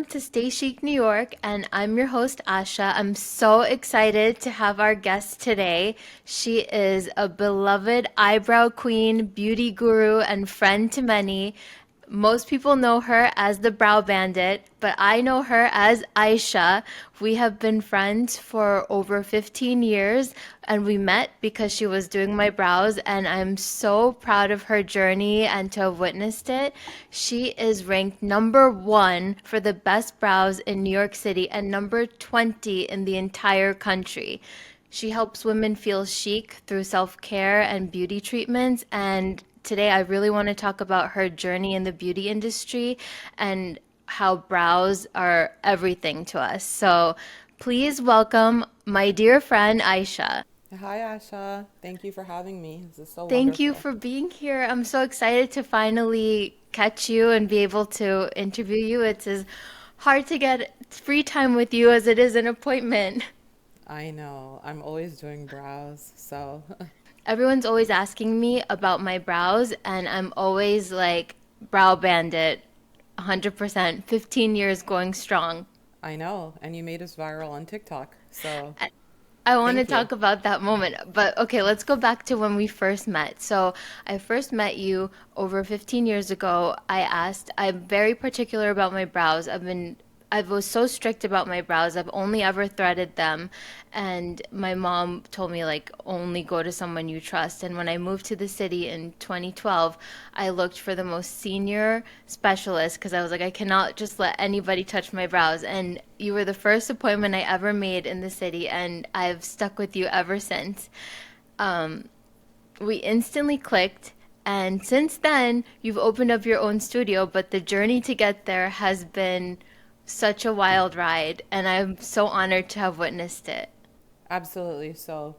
welcome to Stay Chic New York, and I'm your host, Asha. I'm so excited to have our guest today. She is a beloved eyebrow queen, beauty guru, and friend to many. Most people know her as the Brow Bandit, but I know her as Aisha. We have been friends for over 15 years, and we met because she was doing my brows, and I'm so proud of her journey and to have witnessed it. She is ranked number one for the best brows in New York City and number 20 in the entire country. She helps women feel chic through self-care and beauty treatments. And today I really want to talk about her journey in the beauty industry and how brows are everything to us. So please welcome my dear friend Aisha. Hi, Asha. Thank you for having me. This is so Thank you wonderful. for being here. I'm so excited to finally catch you and be able to interview you. It's as hard to get free time with you as it is an appointment. I know. I'm always doing brows, so Everyone's always asking me about my brows, and I'm always like, brow bandit, 100%, 15 years going strong. I know. And you made us viral on TikTok, so I I want to thank you. talk about that moment, but okay, let's go back to when we first met. So, I first met you over 15 years ago. I'm very particular about my brows. I was so strict about my brows. I've only ever threaded them. And my mom told me, like, only go to someone you trust. And when I moved to the city in 2012, I looked for the most senior specialist because I was like, I cannot just let anybody touch my brows. And you were the first appointment I ever made in the city, and I've stuck with you ever since. We instantly clicked. And since then, you've opened up your own studio, but the journey to get there has been such a wild ride, and I'm so honored to have witnessed it. Absolutely. So,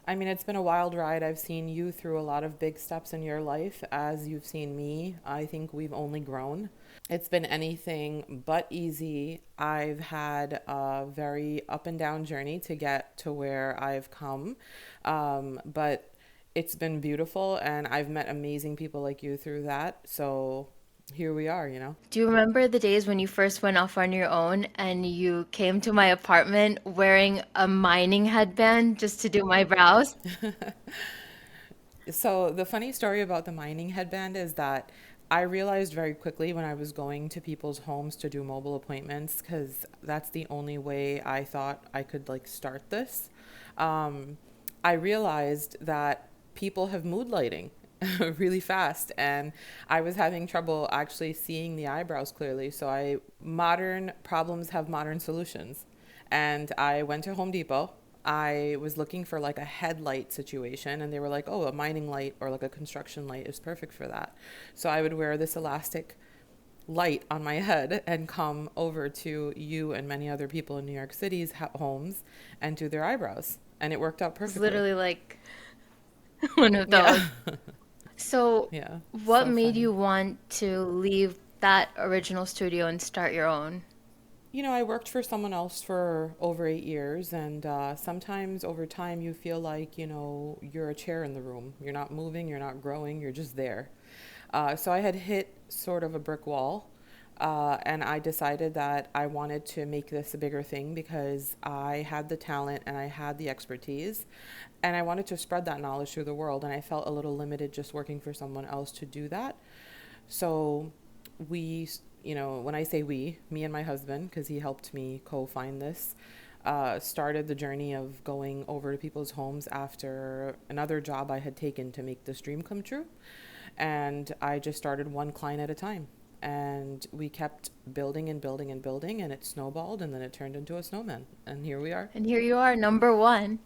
I mean, it's been a wild ride. I've seen you through a lot of big steps in your life as you've seen me. I think we've only grown. It's been anything but easy. I've had a very up and down journey to get to where I've come. But it's been beautiful, and I've met amazing people like you through that. So here we are. Do you remember the days when you first went off on your own and you came to my apartment wearing a mining headband just to do my brows? So the funny story about the mining headband is that I realized very quickly when I was going to people's homes to do mobile appointments, because that's the only way I thought I could like start this. Um, I realized that people have mood lighting really fast, and I was having trouble actually seeing the eyebrows clearly. So modern problems have modern solutions. And I went to Home Depot. I was looking for like a headlight situation, and they were like, oh, a mining light or like a construction light is perfect for that. So I would wear this elastic light on my head and come over to you and many other people in New York City's homes and do their eyebrows. And it worked out It's perfectly. literally like one of Yeah. those. So, Yeah. what So made funny. you want to leave that original studio and start your own? I worked for someone else for over 8 years, and sometimes over time you feel like, you're a chair in the room. You're not moving, you're not growing, you're just there. So I had hit sort of a brick wall, and I decided that I wanted to make this a bigger thing because I had the talent and I had the expertise, and I wanted to spread that knowledge through the world, and I felt a little limited just working for someone else to do that. So we, when I say we, me and my husband, because he helped me co-find this, started the journey of going over to people's homes after another job I had taken to make this dream come true. And I just started one client at a time. And we kept building and building and building, and it snowballed, and then it turned into a snowman. And here we are. And here you are, number one.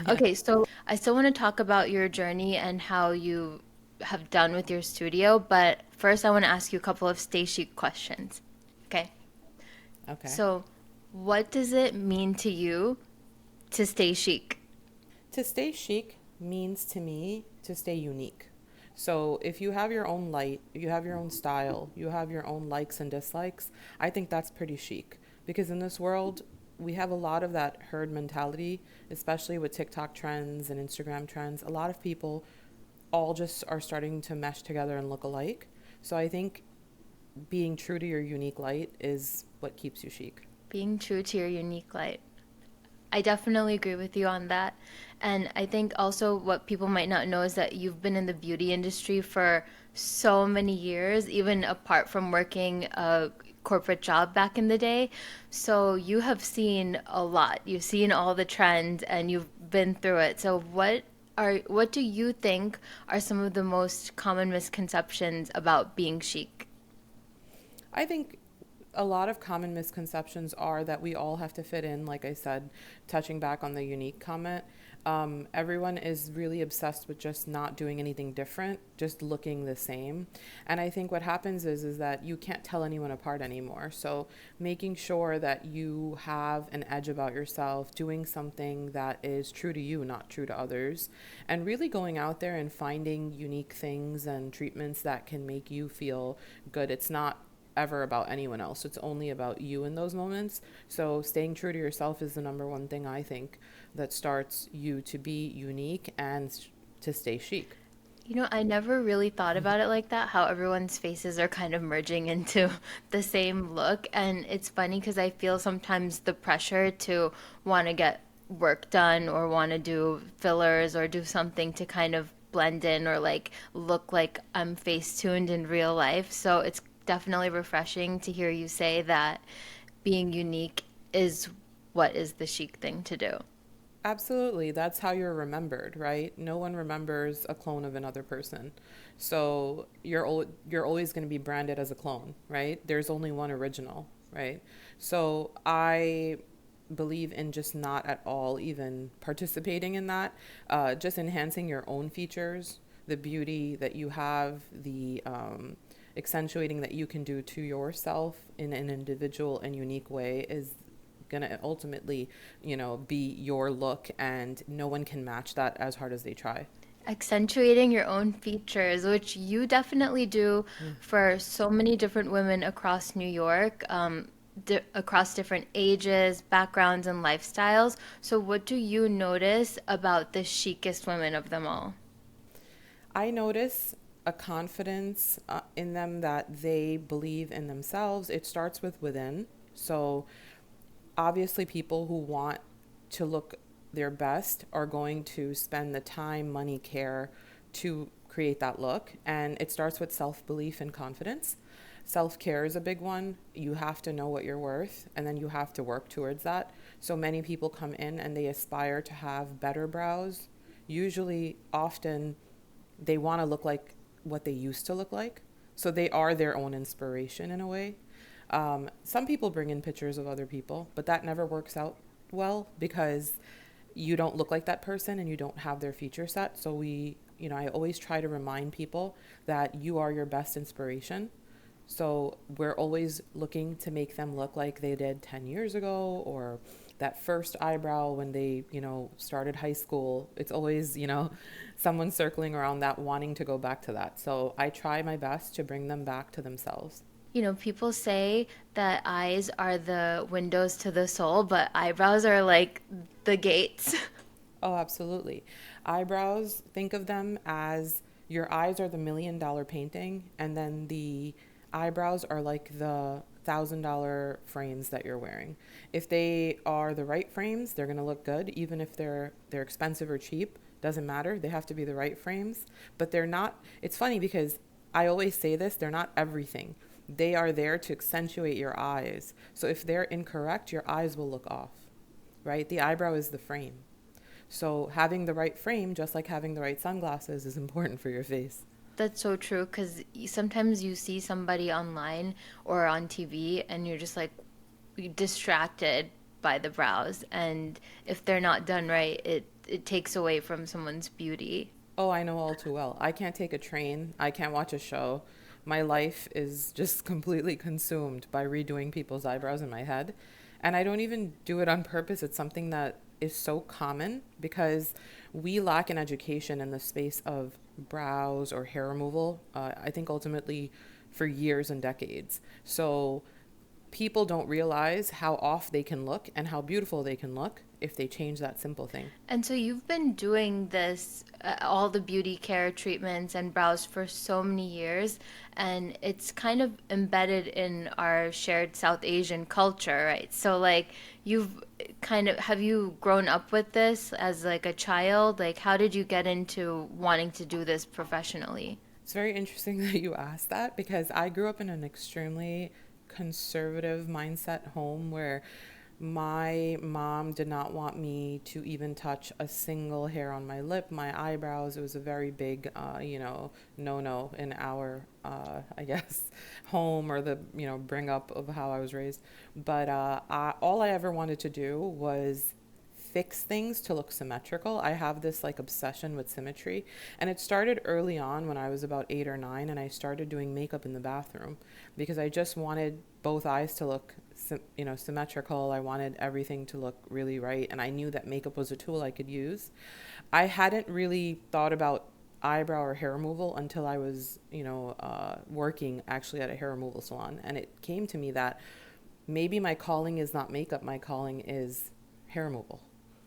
Yeah. Okay, so I still want to talk about your journey and how you have done with your studio, but first I want to ask you a couple of stay chic questions. Okay, Okay. so what does it mean to you to stay chic? To stay chic means to me to stay unique. So if you have your own light, you have your own style, you have your own likes and dislikes, I think that's pretty chic. Because in this world, we have a lot of that herd mentality, especially with TikTok trends and Instagram trends. A lot of people all just are starting to mesh together and look alike. So I think being true to your unique light is what keeps you chic. Being true to your unique light. I definitely agree with you on that. And I think also what people might not know is that you've been in the beauty industry for so many years, even apart from working a corporate job back in the day. So you have seen a lot. You've seen all the trends and you've been through it. So what do you think are some of the most common misconceptions about being chic? I think a lot of common misconceptions are that we all have to fit in, like I said, touching back on the unique comment. Everyone is really obsessed with just not doing anything different, just looking the same. And I think what happens is that you can't tell anyone apart anymore. So making sure that you have an edge about yourself, doing something that is true to you, not true to others, and really going out there and finding unique things and treatments that can make you feel good. It's not ever about anyone else. It's only about you in those moments. So staying true to yourself is the number one thing I think that starts you to be unique and to stay chic. You know, I never really thought about it like that, how everyone's faces are kind of merging into the same look. And it's funny because I feel sometimes the pressure to want to get work done or want to do fillers or do something to kind of blend in or like look like I'm face tuned in real life. So it's definitely refreshing to hear you say that being unique is what is the chic thing to do. Absolutely. That's how you're remembered, right? No one remembers a clone of another person. So you're always going to be branded as a clone, right? There's only one original, right? So I believe in just not at all even participating in that, just enhancing your own features, the beauty that you have, the accentuating that you can do to yourself in an individual and unique way is going to ultimately, be your look, and no one can match that as hard as they try. Accentuating your own features, which you definitely do for so many different women across New York, across different ages, backgrounds, and lifestyles. So, what do you notice about the chicest women of them all? I notice a confidence in them that they believe in themselves. It starts with within. So obviously people who want to look their best are going to spend the time, money, care to create that look. And it starts with self-belief and confidence. Self-care is a big one. You have to know what you're worth, and then you have to work towards that. So many people come in and they aspire to have better brows. Usually, often, they want to look like what they used to look like. So they are their own inspiration in a way. Some people bring in pictures of other people, but that never works out well because you don't look like that person and you don't have their feature set. So I always try to remind people that you are your best inspiration. So we're always looking to make them look like they did 10 years ago, or that first eyebrow when they, started high school. It's always, someone circling around that, wanting to go back to that. So I try my best to bring them back to themselves. You know, people say that eyes are the windows to the soul, but eyebrows are like the gates. Oh, absolutely. Eyebrows, think of them as your eyes are the $1 million painting, and then the eyebrows are like the $1,000 frames that you're wearing. If they are the right frames, they're going to look good, even if they're expensive or cheap. Doesn't matter. They have to be the right frames, but they're not. It's funny because I always say this, they're not everything. They are there to accentuate your eyes. So if they're incorrect, your eyes will look off, right? The eyebrow is the frame. So having the right frame, just like having the right sunglasses, is important for your face. That's so true because sometimes you see somebody online or on TV and you're just like distracted by the brows. And if they're not done right, it takes away from someone's beauty. Oh, I know all too well. I can't take a train. I can't watch a show. My life is just completely consumed by redoing people's eyebrows in my head. And I don't even do it on purpose. It's something that is so common because we lack an education in the space of brows or hair removal. I think ultimately for years and decades. So people don't realize how off they can look and how beautiful they can look if they change that simple thing. And so you've been doing this, all the beauty care treatments and brows for so many years, and it's kind of embedded in our shared South Asian culture, right? So like you've have you grown up with this as like a child? Like how did you get into wanting to do this professionally? It's very interesting that you asked that because I grew up in an extremely conservative mindset home where my mom did not want me to even touch a single hair on my lip, my eyebrows. It was a very big, no in our, I guess, home or the, bring up of how I was raised. But all I ever wanted to do was fix things to look symmetrical. I have this like obsession with symmetry. And it started early on when I was about 8 or 9 and I started doing makeup in the bathroom because I just wanted both eyes to look symmetrical. I wanted everything to look really right and I knew that makeup was a tool I could use. I hadn't really thought about eyebrow or hair removal until I was, working actually at a hair removal salon, and it came to me that maybe my calling is not makeup, my calling is hair removal.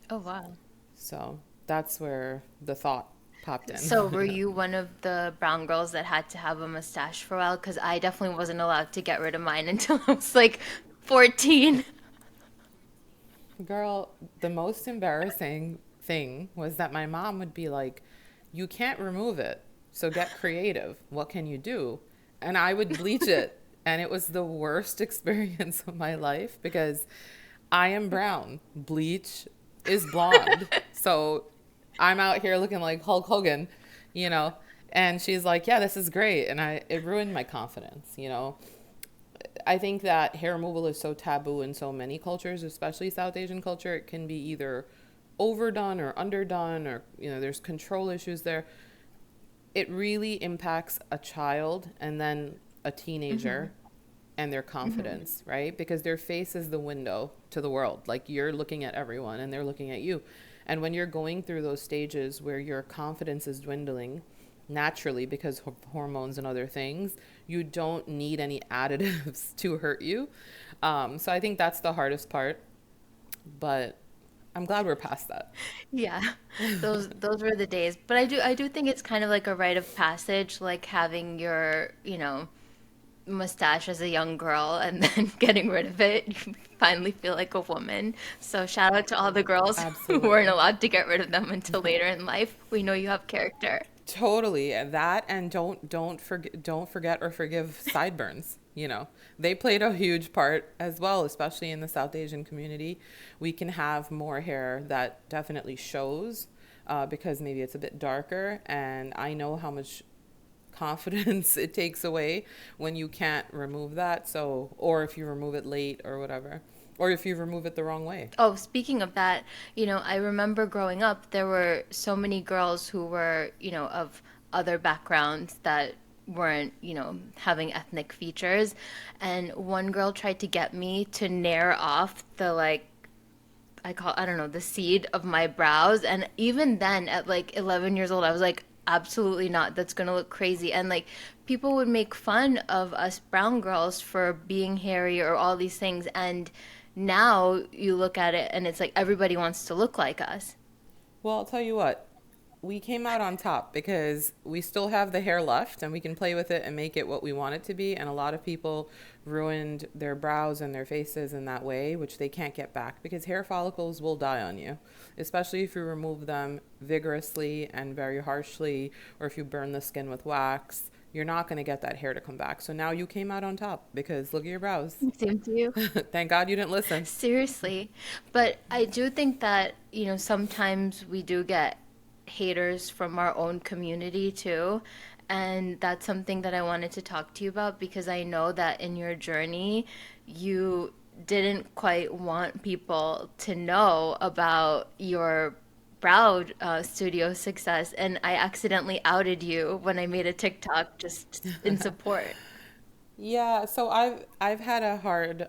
Oh, wow. So that's where the thought popped So were in. you one of the brown girls that had to have a mustache for a while? Because I definitely wasn't allowed to get rid of mine until I was like 14. Girl, the most embarrassing thing was that my mom would be like, "You can't remove it, so get creative. What can you do?" And I would bleach it. And it was the worst experience of my life because I am brown. Bleach is blonde. So I'm out here looking like Hulk Hogan, you know. And she's like, "Yeah, this is great." And it ruined my confidence. I think that hair removal is so taboo in so many cultures, especially South Asian culture. It can be either overdone or underdone, or there's control issues there. It really impacts a child and then a teenager and their confidence, right? Because their face is the window to the world. Like you're looking at everyone and they're looking at you. And when you're going through those stages where your confidence is dwindling naturally because of hormones and other things, you don't need any additives to hurt you. So I think that's the hardest part, but I'm glad we're past that. Yeah, those were the days. But I do think it's kind of like a rite of passage, like having your, mustache as a young girl and then getting rid of it. You finally feel like a woman. So shout out to all the girls who weren't Absolutely. allowed to get rid of them until later in life. We know you have character. Totally. And that, and don't forget or forgive sideburns. They played a huge part as well, especially in the South Asian community. We can have more hair that definitely shows because maybe it's a bit darker. And I know how much confidence it takes away when you can't remove that. So, or if you remove it late or whatever, or if you remove it the wrong way. Oh, speaking of that, I remember growing up, there were so many girls who were, of other backgrounds that weren't, having ethnic features. And one girl tried to get me to nair off the like I don't know, the seed of my brows. And even then, at like 11 years old, I was like, absolutely not. That's going to look crazy. And like, people would make fun of us brown girls for being hairy or all these things. And now you look at it and it's like everybody wants to look like us. Well, I'll tell you what, we came out on top because we still have the hair left and we can play with it and make it what we want it to be. And a lot of people ruined their brows and their faces in that way, which they can't get back because hair follicles will die on you, especially if you remove them vigorously and very harshly, or if you burn the skin with wax. You're not going to get that hair to come back. So now you came out on top because look at your brows. Same to you. Thank God you didn't listen. Seriously. But I do think that, sometimes we do get haters from our own community too. And that's something that I wanted to talk to you about because I know that in your journey, you didn't quite want people to know about your brow studio success. And I accidentally outed you when I made a TikTok just in support. Yeah, so I've had a hard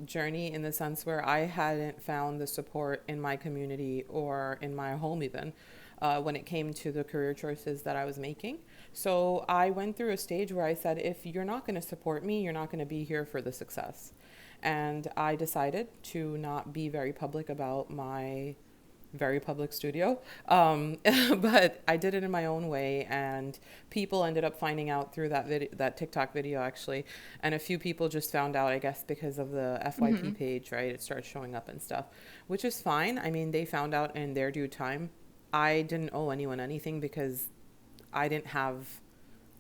journey in the sense where I hadn't found the support in my community or in my home even when it came to the career choices that I was making. So I went through a stage where I said, if you're not going to support me, you're not going to be here for the success. And I decided to not be very public about my very public studio. But I did it in my own way, and people ended up finding out through that video, that TikTok video actually. And a few people just found out, I guess, because of the FYP Hmm. page, right? It started showing up and stuff, which is fine. I mean, they found out in their due time. I didn't owe anyone anything because I didn't have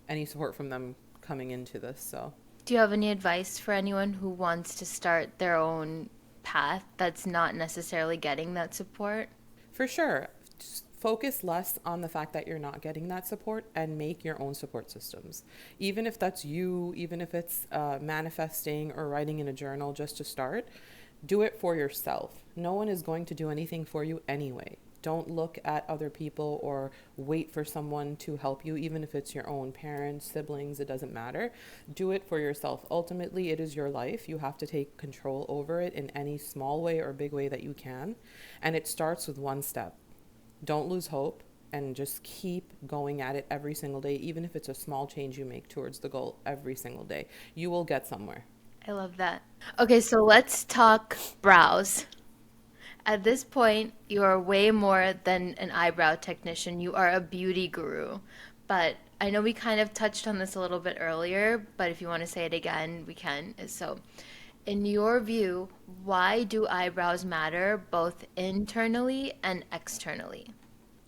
any support from them coming into this. So, Do you have any advice for anyone who wants to start their own path that's not necessarily getting that support? for sure, just focus less on the fact that you're not getting that support and make your own support systems. Even if that's you, even if it's manifesting or writing in a journal just to start, do it for yourself. No one is going to do anything for you anyway. Don't look at other people or wait for someone to help you, even if it's your own parents, siblings, it doesn't matter. Do it for yourself. Ultimately, it is your life. You have to take control over it in any small way or big way that you can. And it starts with one step. Don't lose hope and just keep going at it every single day, even if it's a small change you make towards the goal every single day. You will get somewhere. I love that. Okay, so let's talk brows. At this point, you are way more than an eyebrow technician. You are a beauty guru. But I know we kind of touched on this a little bit earlier, but if you want to say it again, we can. So, in your view, why do eyebrows matter both internally and externally?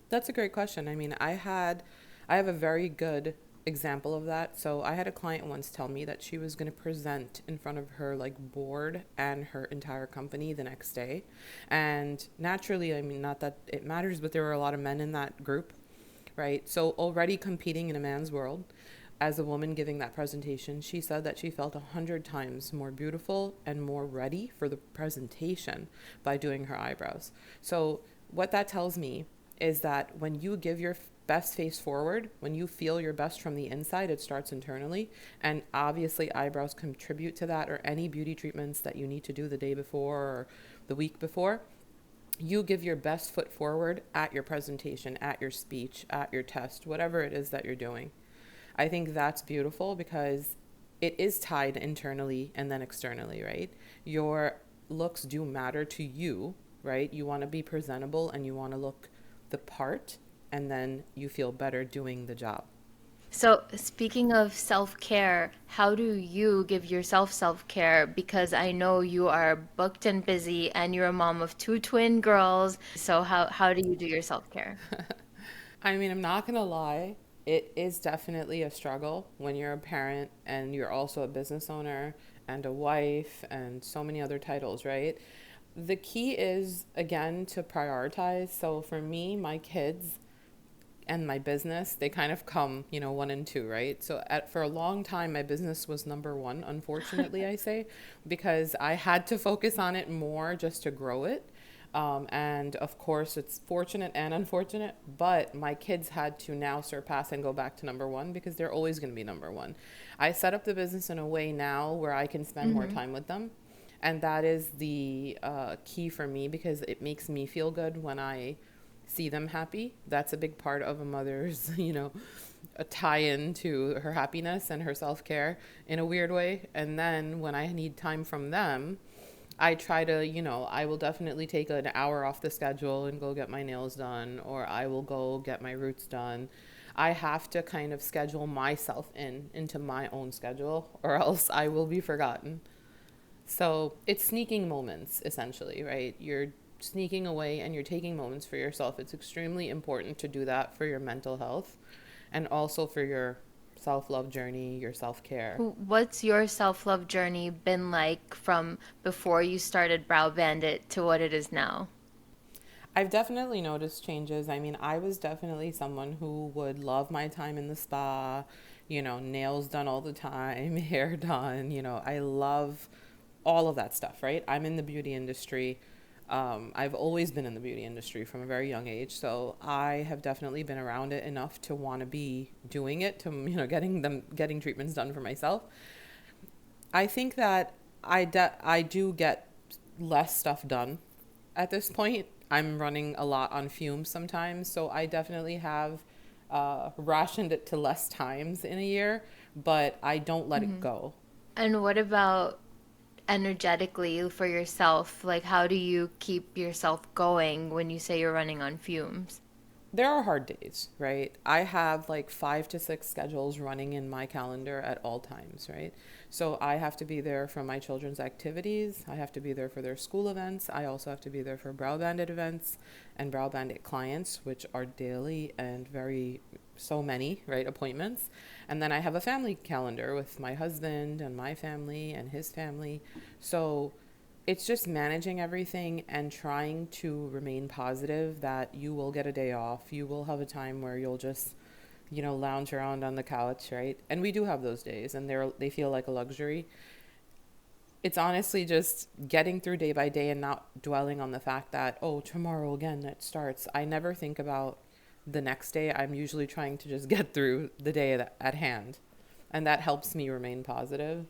That's a great question. I mean, I have a very good example of that. So I had a client once tell me that she was going to present in front of her like board and her entire company the next day. And naturally, I mean, not that it matters, but there were a lot of men in that group, right? So already competing in a man's world, as a woman giving that presentation, she said that she felt 100 times more beautiful and more ready for the presentation by doing her eyebrows. So what that tells me is that when you give your best face forward, when you feel your best from the inside, it starts internally. And obviously, eyebrows contribute to that, or any beauty treatments that you need to do the day before or the week before. You give your best foot forward at your presentation, at your speech, at your test, whatever it is that you're doing. I think that's beautiful because it is tied internally and then externally, right? Your looks do matter to you, right? You want to be presentable and you want to look the part, and then you feel better doing the job. So, speaking of self-care, how do you give yourself self-care? Because I know you are booked and busy and you're a mom of two twin girls. So, how do you do your self-care? I mean, I'm not going to lie. It is definitely a struggle when you're a parent and you're also a business owner and a wife and so many other titles, right? The key is, again, to prioritize. So for me, my kids and my business, they kind of come, one and two, right? So for a long time, my business was number one, unfortunately, I say, because I had to focus on it more just to grow it. And of course, it's fortunate and unfortunate, but my kids had to now surpass and go back to number one because they're always going to be number one. I set up the business in a way now where I can spend more Hmm. time with them. And that is the key for me because it makes me feel good when I see them happy. That's a big part of a mother's, a tie-in to her happiness and her self-care in a weird way. And then when I need time from them, I try to, I will definitely take an hour off the schedule and go get my nails done, or I will go get my roots done. I have to kind of schedule myself into my own schedule, or else I will be forgotten. So it's sneaking moments, essentially, right? You're sneaking away and you're taking moments for yourself. It's extremely important to do that for your mental health and also for your self love journey, your self care. What's your self-love journey been like from before you started Brow Bandit to what it is now? I've definitely noticed changes. I mean, I was definitely someone who would love my time in the spa, nails done all the time, hair done. I love all of that stuff, right? I'm in the beauty industry. I've always been in the beauty industry from a very young age, so I have definitely been around it enough to want to be doing it, to getting treatments done for myself. I think that I do get less stuff done at this point. I'm running a lot on fumes sometimes, so I definitely have rationed it to less times in a year, but I don't let it Hmm. go. And what about energetically for yourself? Like, how do you keep yourself going when you say you're running on fumes? There are hard days, right? I have like 5 to 6 schedules running in my calendar at all times, right? So I have to be there for my children's activities. I have to be there for their school events. I also have to be there for Brow Bandit events and Brow Bandit clients, which are daily and very, so many, right? Appointments. And then I have a family calendar with my husband and my family and his family. So it's just managing everything and trying to remain positive that you will get a day off. You will have a time where you'll just, lounge around on the couch, right? And we do have those days and they feel like a luxury. It's honestly just getting through day by day and not dwelling on the fact that, oh, tomorrow again it starts. I never think about the next day. I'm usually trying to just get through the day at hand. And that helps me remain positive.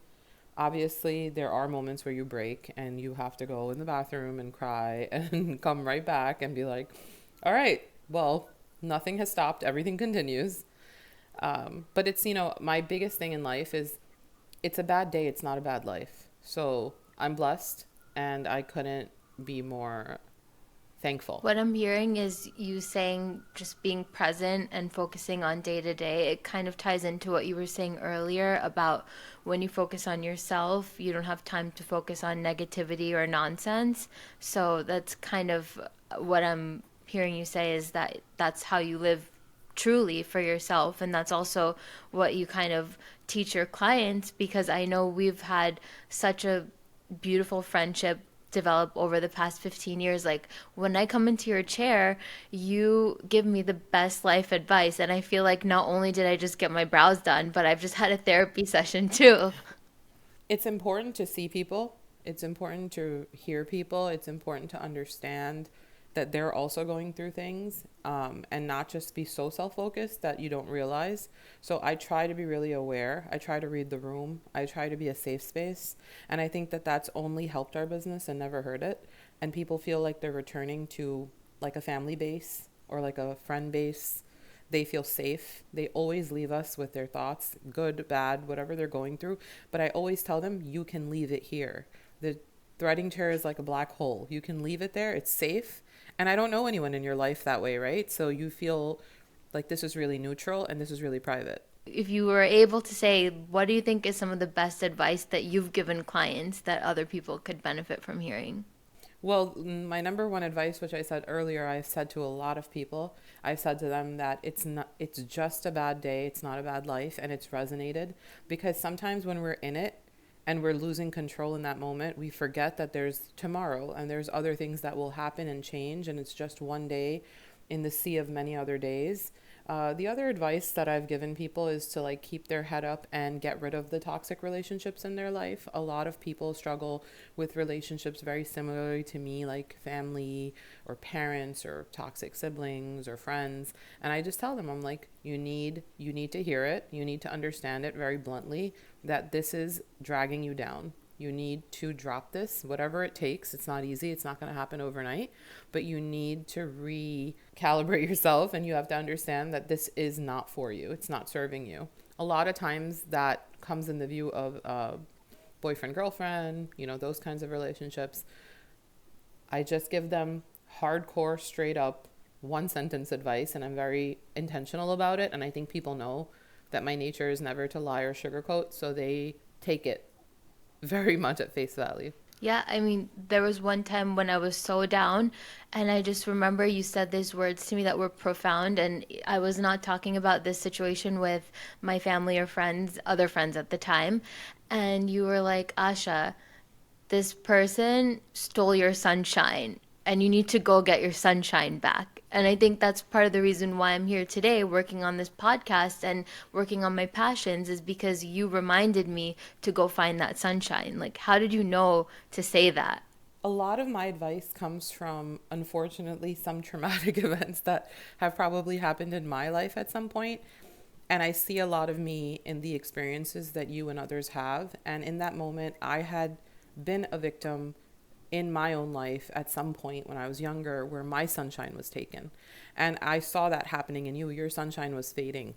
Obviously, there are moments where you break and you have to go in the bathroom and cry and come right back and be like, all right, well, nothing has stopped. Everything continues. But it's, my biggest thing in life is it's a bad day. It's not a bad life. So I'm blessed and I couldn't be more thankful. What I'm hearing is you saying just being present and focusing on day to day. It kind of ties into what you were saying earlier about when you focus on yourself, you don't have time to focus on negativity or nonsense. So that's kind of what I'm hearing you say is that that's how you live truly for yourself. And that's also what you kind of teach your clients because I know we've had such a beautiful friendship develop over the past 15 years. Like when I come into your chair, you give me the best life advice. And I feel like not only did I just get my brows done, but I've just had a therapy session too. It's important to see people. It's important to hear people. It's important to understand that they're also going through things and not just be so self-focused that you don't realize. So I try to be really aware. I try to read the room. I try to be a safe space. And I think that that's only helped our business and never hurt it. And people feel like they're returning to like a family base or like a friend base. They feel safe. They always leave us with their thoughts, good, bad, whatever they're going through. But I always tell them, you can leave it here. The threading chair is like a black hole. You can leave it there. It's safe. And I don't know anyone in your life that way, right? So you feel like this is really neutral and this is really private. If you were able to say, what do you think is some of the best advice that you've given clients that other people could benefit from hearing? Well, my number one advice, which I said earlier, I've said to a lot of people, I've said to them that it's just a bad day. It's not a bad life. And it's resonated because sometimes when we're in it and we're losing control in that moment, we forget that there's tomorrow and there's other things that will happen and change. And it's just one day in the sea of many other days. The other advice that I've given people is to like keep their head up and get rid of the toxic relationships in their life. A lot of people struggle with relationships very similarly to me, like family or parents or toxic siblings or friends. And I just tell them, I'm like, you need to hear it. You need to understand it very bluntly that this is dragging you down. You need to drop this, whatever it takes. It's not easy. It's not going to happen overnight, but you need to recalibrate yourself and you have to understand that this is not for you. It's not serving you. A lot of times that comes in the view of boyfriend, girlfriend, those kinds of relationships. I just give them hardcore, straight up, one sentence advice, and I'm very intentional about it. And I think people know that my nature is never to lie or sugarcoat, so they take it very much at face value. Yeah, I mean, there was one time when I was so down, and I just remember you said these words to me that were profound. And I was not talking about this situation with my family or friends, other friends at the time. And you were like, Asha, this person stole your sunshine and you need to go get your sunshine back. And I think that's part of the reason why I'm here today working on this podcast and working on my passions is because you reminded me to go find that sunshine. Like, how did you know to say that? A lot of my advice comes from, unfortunately, some traumatic events that have probably happened in my life at some point. And I see a lot of me in the experiences that you and others have. And in that moment, I had been a victim in my own life at some point when I was younger where my sunshine was taken. And I saw that happening in you. Your sunshine was fading.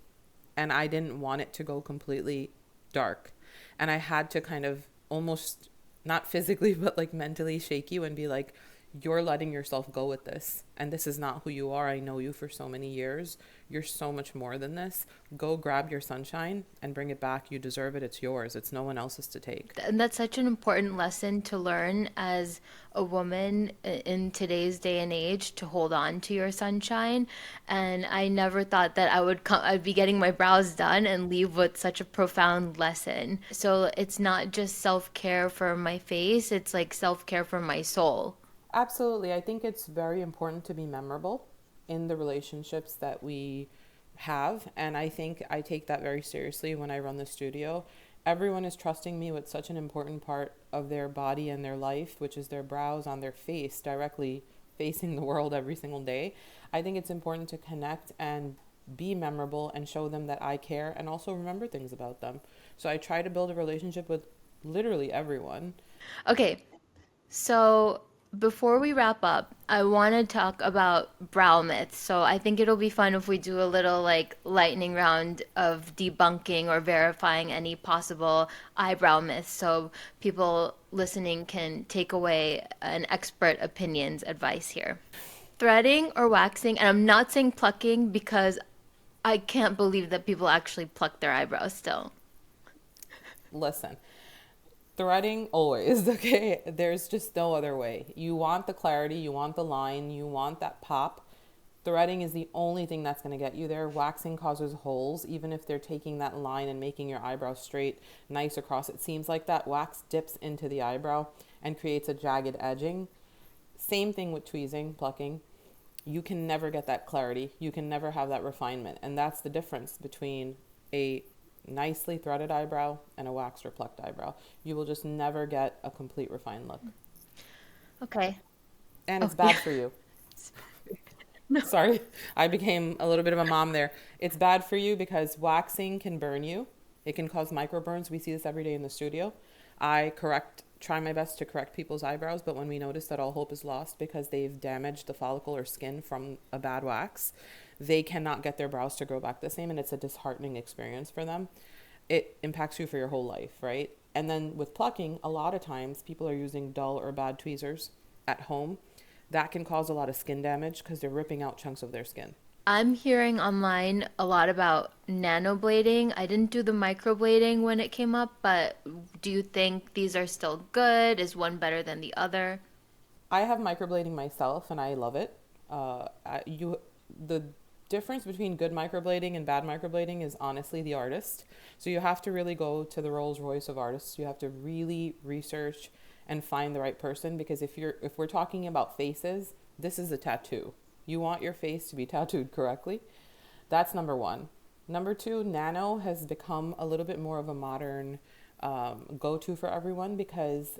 And I didn't want it to go completely dark. And I had to kind of almost not physically, but like mentally shake you and be like, you're letting yourself go with this. And this is not who you are. I know you for so many years. You're so much more than this. Go grab your sunshine and bring it back. You deserve it. It's yours. It's no one else's to take. And that's such an important lesson to learn as a woman in today's day and age, to hold on to your sunshine. And I never thought that I'd be getting my brows done and leave with such a profound lesson. So it's not just self-care for my face, it's like self-care for my soul. Absolutely. I think it's very important to be memorable in the relationships that we have. And I think I take that very seriously when I run the studio. Everyone is trusting me with such an important part of their body and their life, which is their brows on their face, directly facing the world every single day. I think it's important to connect and be memorable and show them that I care and also remember things about them. So I try to build a relationship with literally everyone. Okay, so before we wrap up, I want to talk about brow myths. So I think it'll be fun if we do a little like lightning round of debunking or verifying any possible eyebrow myths so people listening can take away an expert opinion's advice here. Threading or waxing, and I'm not saying plucking because I can't believe that people actually pluck their eyebrows still. Listen, threading always, okay? There's just no other way. You want the clarity, you want the line, you want that pop. Threading is the only thing that's going to get you there. Waxing causes holes, even if they're taking that line and making your eyebrow straight, nice across. It seems like that wax dips into the eyebrow and creates a jagged edging. Same thing with tweezing, plucking. You can never get that clarity. You can never have that refinement. And that's the difference between a nicely threaded eyebrow and a waxed or plucked eyebrow. You will just never get a complete refined look. Okay. And Oh, it's yeah. bad for you. No. Sorry, I became a little bit of a mom there. It's bad for you because waxing can burn you. It can cause microburns. We see this every day in the studio. Try my best to correct people's eyebrows, but when we notice that all hope is lost because they've damaged the follicle or skin from a bad wax, they cannot get their brows to grow back the same, and it's a disheartening experience for them. It impacts you for your whole life, right? And then with plucking, a lot of times people are using dull or bad tweezers at home. That can cause a lot of skin damage because they're ripping out chunks of their skin. I'm hearing online a lot about nanoblading. I didn't do the microblading when it came up, but do you think these are still good? Is one better than the other? I have microblading myself and I love it. The difference between good microblading and bad microblading is honestly the artist. So you have to really go to the Rolls Royce of artists. You have to really research and find the right person, because if we're talking about faces, this is a tattoo. You want your face to be tattooed correctly. That's number one. Number two, nano has become a little bit more of a modern go-to for everyone, because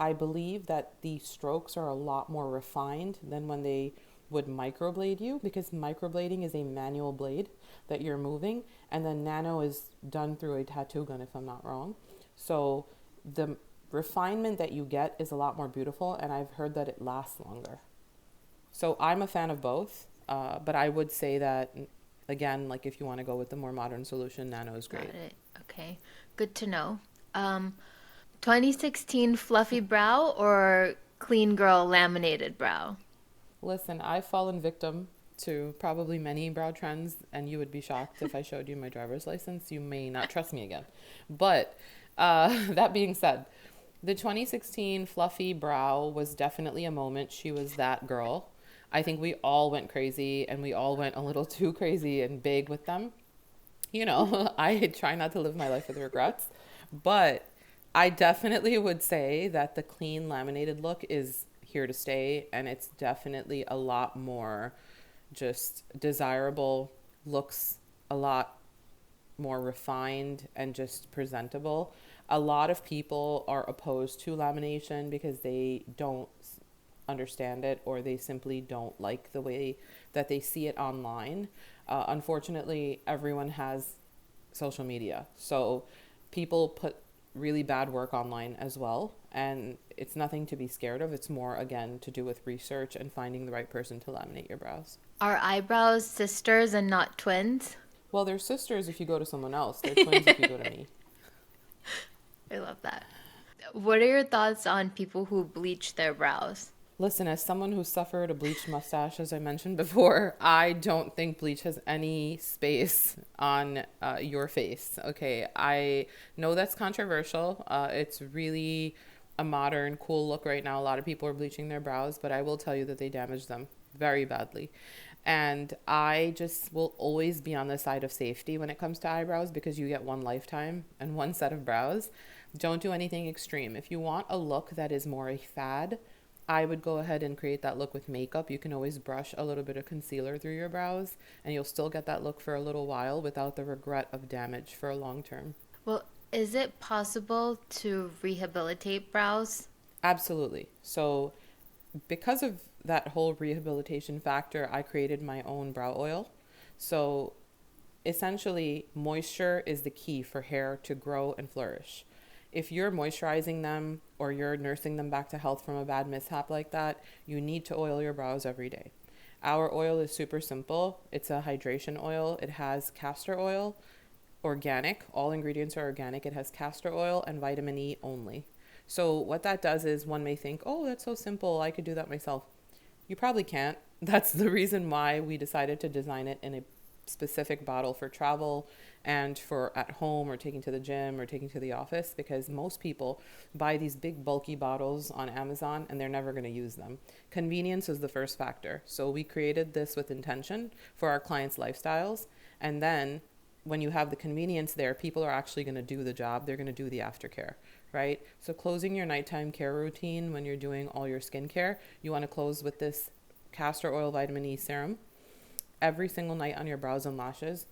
I believe that the strokes are a lot more refined than when they would microblade you, because microblading is a manual blade that you're moving, and then nano is done through a tattoo gun, if I'm not wrong. So the refinement that you get is a lot more beautiful, and I've heard that it lasts longer. So I'm a fan of both, but I would say that, again, like if you want to go with the more modern solution, nano is Got great. it. Okay. Good to know. Um, 2016 fluffy brow or clean girl laminated brow? Listen, I've fallen victim to probably many brow trends, and you would be shocked if I showed you my driver's license. You may not trust me again. But that being said, the 2016 fluffy brow was definitely a moment. She was that girl. I think we all went crazy, and we all went a little too crazy and big with them. I try not to live my life with regrets, but I definitely would say that the clean laminated look is here to stay, and it's definitely a lot more just desirable, looks a lot more refined and just presentable. A lot of people are opposed to lamination because they don't understand it, or they simply don't like the way that they see it online. Unfortunately, everyone has social media. So people put really bad work online as well. And it's nothing to be scared of. It's more, again, to do with research and finding the right person to laminate your brows. Are eyebrows sisters and not twins? Well, they're sisters if you go to someone else. They're twins if you go to me. I love that. What are your thoughts on people who bleach their brows? Listen, as someone who suffered a bleached mustache, as I mentioned before, I don't think bleach has any space on your face. Okay, I know that's controversial. It's really a modern, cool look right now. A lot of people are bleaching their brows, but I will tell you that they damage them very badly. And I just will always be on the side of safety when it comes to eyebrows because you get one lifetime and one set of brows. Don't do anything extreme. If you want a look that is more a fad, I would go ahead and create that look with makeup. You can always brush a little bit of concealer through your brows and you'll still get that look for a little while without the regret of damage for a long term. Well, is it possible to rehabilitate brows? Absolutely. So, because of that whole rehabilitation factor, I created my own brow oil. So, essentially, moisture is the key for hair to grow and flourish. If you're moisturizing them or you're nursing them back to health from a bad mishap like that, you need to oil your brows every day. Our oil is super simple. It's a hydration oil. It has castor oil, organic. All ingredients are organic. It has castor oil and vitamin E only. So, what that does is one may think, oh, that's so simple. I could do that myself. You probably can't. That's the reason why we decided to design it in a specific bottle for travel and for at home or taking to the gym or taking to the office, because most people buy these big bulky bottles on Amazon and they're never going to use them. Convenience is the first factor. So we created this with intention for our clients' lifestyles. And then when you have the convenience there, people are actually going to do the job. They're going to do the aftercare, right? So closing your nighttime care routine when you're doing all your skincare, you want to close with this castor oil vitamin E serum every single night on your brows and lashes.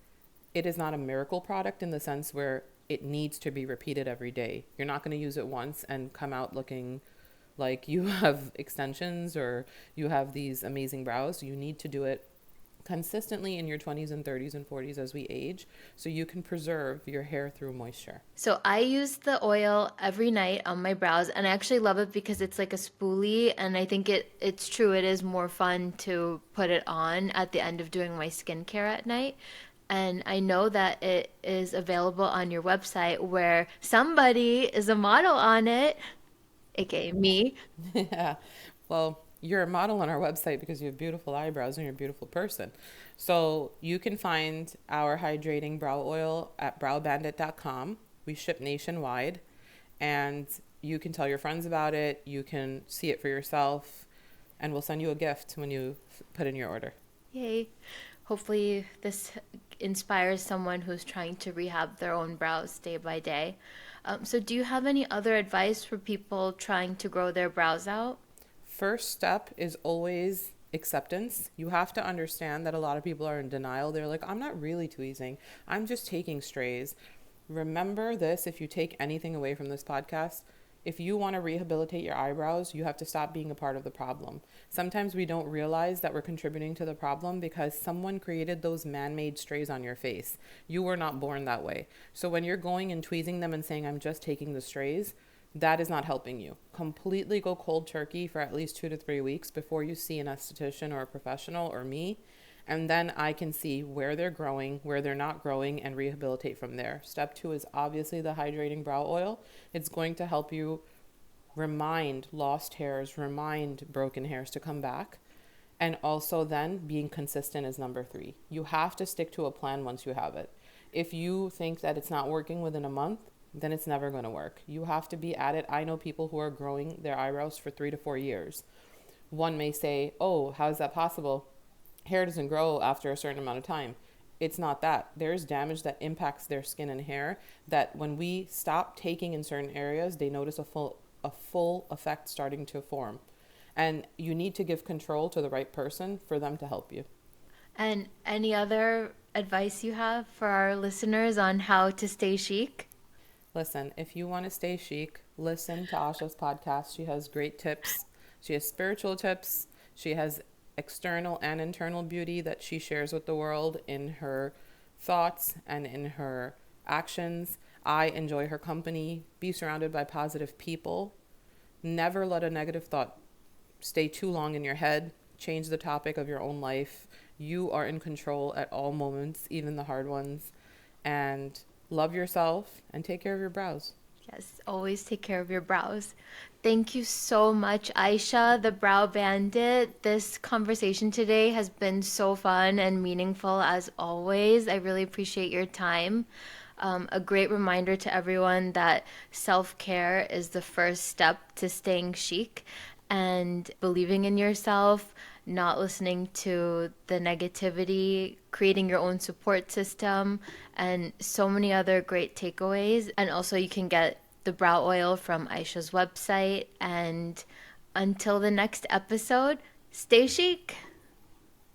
It is not a miracle product in the sense where it needs to be repeated every day. You're not going to use it once and come out looking like you have extensions or you have these amazing brows. You need to do it consistently in your 20s and 30s and 40s as we age so you can preserve your hair through moisture. So I use the oil every night on my brows and I actually love it because it's like a spoolie and I think it's true it is more fun to put it on at the end of doing my skincare at night. And I know that it is available on your website where somebody is a model on it, aka me. Yeah. Well, you're a model on our website because you have beautiful eyebrows and you're a beautiful person. So you can find our hydrating brow oil at browbandit.com. We ship nationwide and you can tell your friends about it. You can see it for yourself and we'll send you a gift when you put in your order. Yay. Hopefully this inspires someone who's trying to rehab their own brows day by day. So do you have any other advice for people trying to grow their brows out? First step is always acceptance. You have to understand that a lot of people are in denial. They're like, I'm not really tweezing. I'm just taking strays. Remember this, if you take anything away from this podcast, if you want to rehabilitate your eyebrows, you have to stop being a part of the problem. Sometimes we don't realize that we're contributing to the problem because someone created those man-made strays on your face. You were not born that way. So when you're going and tweezing them and saying, I'm just taking the strays, that is not helping you. Completely go cold turkey for at least 2 to 3 weeks before you see an esthetician or a professional or me. And then I can see where they're growing, where they're not growing, and rehabilitate from there. Step 2 is obviously the hydrating brow oil. It's going to help you remind lost hairs, remind broken hairs to come back. And also then being consistent is number 3. You have to stick to a plan once you have it. If you think that it's not working within a month, then it's never going to work. You have to be at it. I know people who are growing their eyebrows for 3 to 4 years. One may say, oh, how is that possible? Hair doesn't grow after a certain amount of time. It's not that. There's damage that impacts their skin and hair that when we stop taking in certain areas, they notice a full effect starting to form. And you need to give control to the right person for them to help you. And any other advice you have for our listeners on how to stay chic? Listen, if you want to stay chic, listen to Asha's podcast. She has great tips. She has spiritual tips. She has external and internal beauty that she shares with the world in her thoughts and in her actions. I enjoy her company. Be surrounded by positive people. Never let a negative thought stay too long in your head. Change the topic of your own life. You are in control at all moments, even the hard ones. And love yourself and take care of your brows. Yes, always take care of your brows. Thank you so much, Aisha, the brow bandit. This conversation today has been so fun and meaningful as always. I really appreciate your time. A great reminder to everyone that self care is the first step to staying chic and believing in yourself, not listening to the negativity, creating your own support system, and so many other great takeaways. And also, you can get the brow oil from Aisha's website. And until the next episode, stay chic.